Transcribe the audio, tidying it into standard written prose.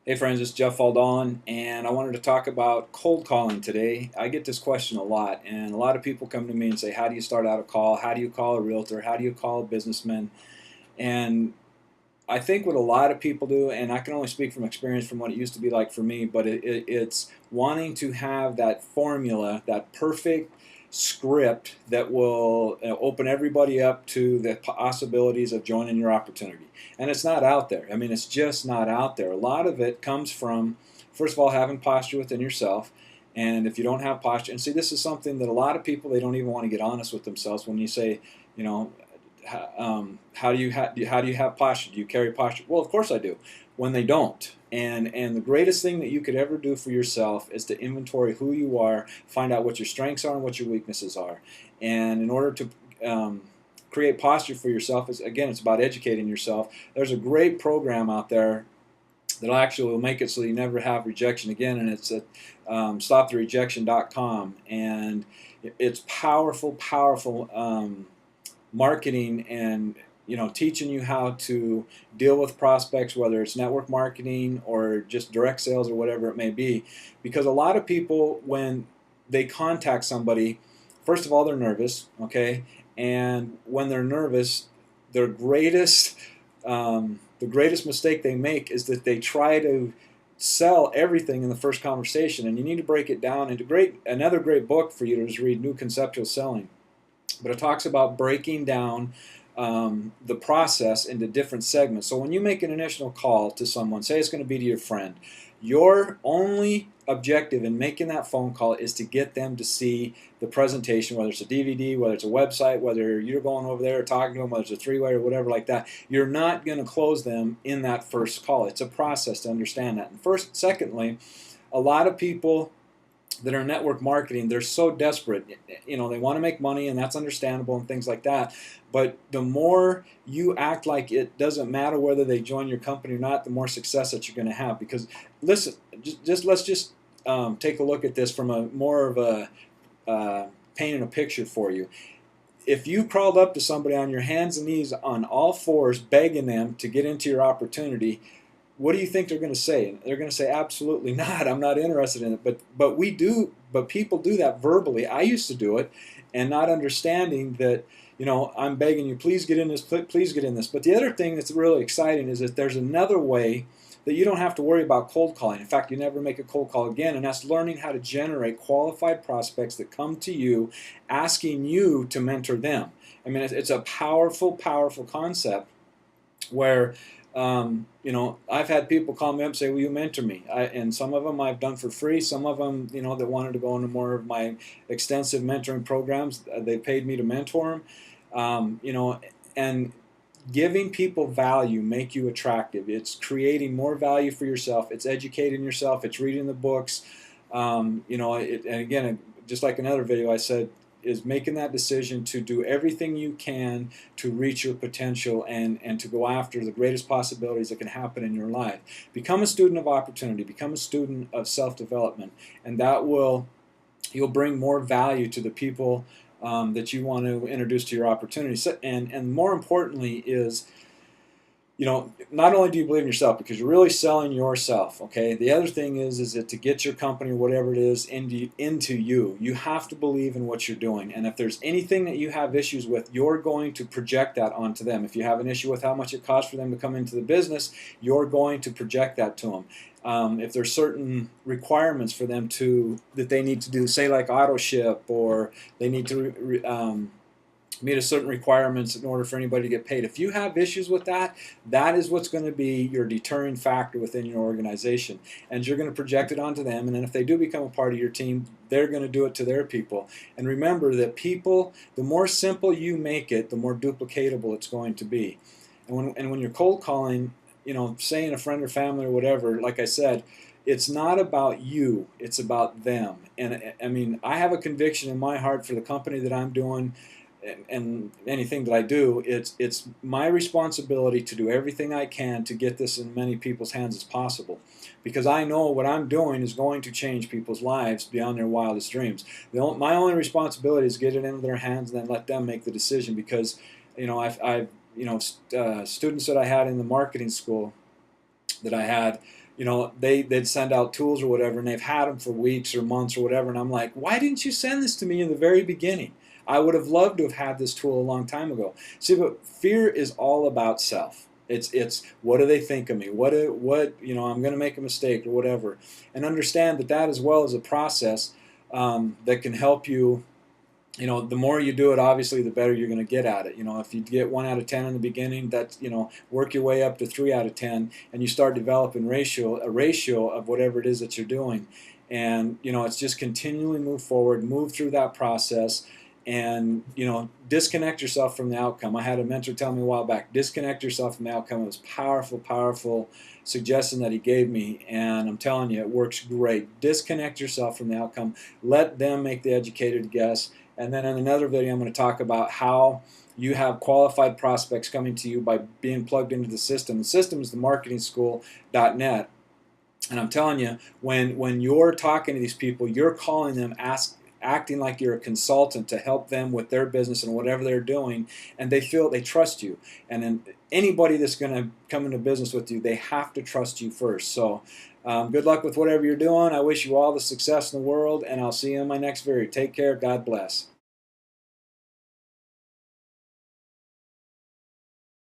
Hey friends, it's Jeff Aldon, and I wanted to talk about cold calling today. I get this question a lot, and a lot of people come to me and say, how do you start out a call? How do you call a realtor? How do you call a businessman? And I think what a lot of people do, and I can only speak from experience from what it used to be like for me, but it's wanting to have that formula, that perfect script that will open everybody up to the possibilities of joining your opportunity. And it's not out there. I mean, it's just not out there. A lot of it comes from, first of all, having posture within yourself. And if you don't have posture, and see, this is something that a lot of people, they don't even want to get honest with themselves when you say, you know, how do you have posture? Do you carry posture? Well, of course I do. When they don't, and the greatest thing that you could ever do for yourself is to inventory who you are, find out what your strengths are and what your weaknesses are, and in order to create posture for yourself, is again, it's about educating yourself. There's a great program out there that actually will make it so you never have rejection again, and it's at stoptherejection.com, and it's powerful, powerful. Marketing and teaching you how to deal with prospects, whether it's network marketing or just direct sales or whatever it may be. Because a lot of people, when they contact somebody, first of all, they're nervous, okay? And when they're nervous, their greatest the greatest mistake they make is that they try to sell everything in the first conversation, and you need to break it down into another great book for you to just read, New Conceptual Selling. But it talks about breaking down the process into different segments. So when you make an initial call to someone, say it's going to be to your friend, your only objective in making that phone call is to get them to see the presentation, whether it's a DVD, whether it's a website, whether you're going over there talking to them, whether it's a three-way or whatever like that. You're not going to close them in that first call. It's a process to understand that. And secondly, a lot of people that are network marketing, they're so desperate. They want to make money, and that's understandable and things like that. But the more you act like it doesn't matter whether they join your company or not, the more success that you're going to have. Because listen, let's just take a look at this from a more of a painting a picture for you. If you crawled up to somebody on your hands and knees on all fours, begging them to get into your opportunity, what do you think they're going to say? They're going to say, absolutely not. I'm not interested in it. But people do that verbally. I used to do it, and not understanding that, I'm begging you, please get in this, please get in this. But the other thing that's really exciting is that there's another way that you don't have to worry about cold calling. In fact, you never make a cold call again, and that's learning how to generate qualified prospects that come to you asking you to mentor them. I mean, it's a powerful, powerful concept where I've had people call me up and say, will you mentor me? And some of them I've done for free. Some of them, that wanted to go into more of my extensive mentoring programs, they paid me to mentor them. And giving people value make you attractive. It's creating more value for yourself. It's educating yourself. It's reading the books. And again, just like another video I said, is making that decision to do everything you can to reach your potential and to go after the greatest possibilities that can happen in your life. Become a student of opportunity. Become a student of self-development, and you'll bring more value to the people that you want to introduce to your opportunity. So, and more importantly is, not only do you believe in yourself because you're really selling yourself, okay? The other thing is that to get your company, whatever it is, into you have to believe in what you're doing. And if there's anything that you have issues with, you're going to project that onto them. If you have an issue with how much it costs for them to come into the business, you're going to project that to them. If there's certain requirements for them that they need to do, say like auto ship, or they need to meet a certain requirements in order for anybody to get paid. If you have issues with that, that is what's going to be your deterring factor within your organization. And you're going to project it onto them. And then if they do become a part of your team, they're going to do it to their people. And remember that people, the more simple you make it, the more duplicatable it's going to be. And when you're cold calling, saying a friend or family or whatever, like I said, it's not about you, it's about them. And I mean, I have a conviction in my heart for the company that I'm doing, and anything that I do, it's my responsibility to do everything I can to get this in many people's hands as possible, because I know what I'm doing is going to change people's lives beyond their wildest dreams. My only responsibility is get it into their hands and then let them make the decision, because I've students that I had in the marketing school that I had, they'd send out tools or whatever, and they've had them for weeks or months or whatever, and I'm like, why didn't you send this to me in the very beginning? I would have loved to have had this tool a long time ago. See, but fear is all about self. It's what do they think of me? What I'm going to make a mistake or whatever, and understand that as well as a process that can help you. The more you do it, obviously, the better you're going to get at it. If you get 1 out of 10 in the beginning, that's, work your way up to 3 out of 10, and you start developing a ratio of whatever it is that you're doing. And, it's just continually move forward, move through that process, and, disconnect yourself from the outcome. I had a mentor tell me a while back, disconnect yourself from the outcome. It was powerful, powerful suggestion that he gave me, and I'm telling you, it works great. Disconnect yourself from the outcome. Let them make the educated guess. And then in another video, I'm going to talk about how you have qualified prospects coming to you by being plugged into the system. The system is the marketingschool.net. And I'm telling you, when you're talking to these people, you're calling them, acting like you're a consultant to help them with their business and whatever they're doing, and they trust you. And then anybody that's going to come into business with you, they have to trust you first. So good luck with whatever you're doing. I wish you all the success in the world, and I'll see you in my next video. Take care. God bless.